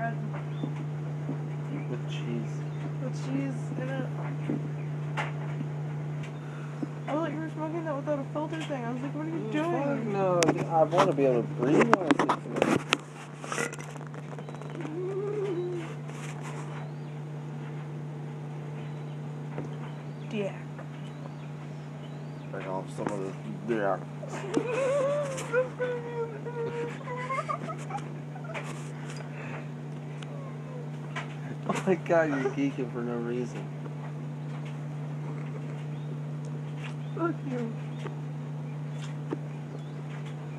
bread. With cheese. With cheese in it. I thought you were smoking that without a filter thing. I was like, what are you doing? No, I want to be able to breathe when I see somebody. Yeah. Bring off some of this. Yeah. Oh my god, you're geeking for no reason. Fuck you.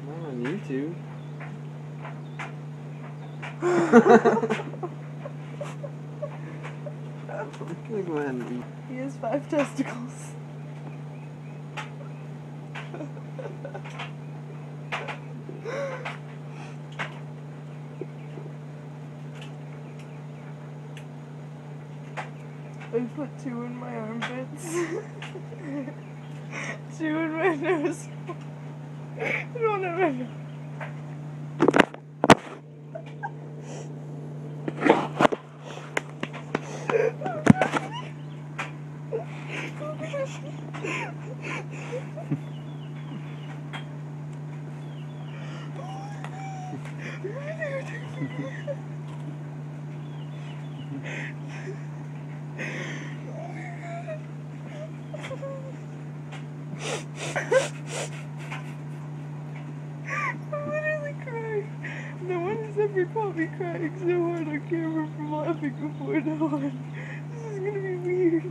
Not on YouTube. I'm gonna go ahead and eat. He has 5 testicles. I put 2 in my armpits. 2 in my nose. I don't have any. I'm literally crying. No one has ever caught me crying so hard on camera from laughing before. No one. This is gonna be weird.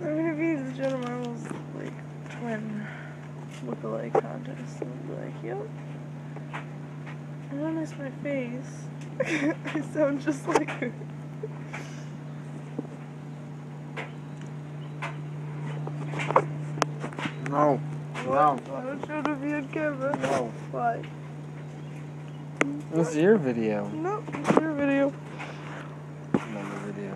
I'm gonna be the Jenna Marbles like twin look-alike contest. And I'll be like, yep. I don't miss my face. I sound just like her. No. No. I don't show to be on camera. No. Why? It's your video. Nope, it's your video. Another video.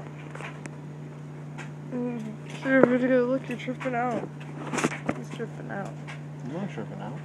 It's your video. Look, you're tripping out. He's tripping out. I'm not tripping out.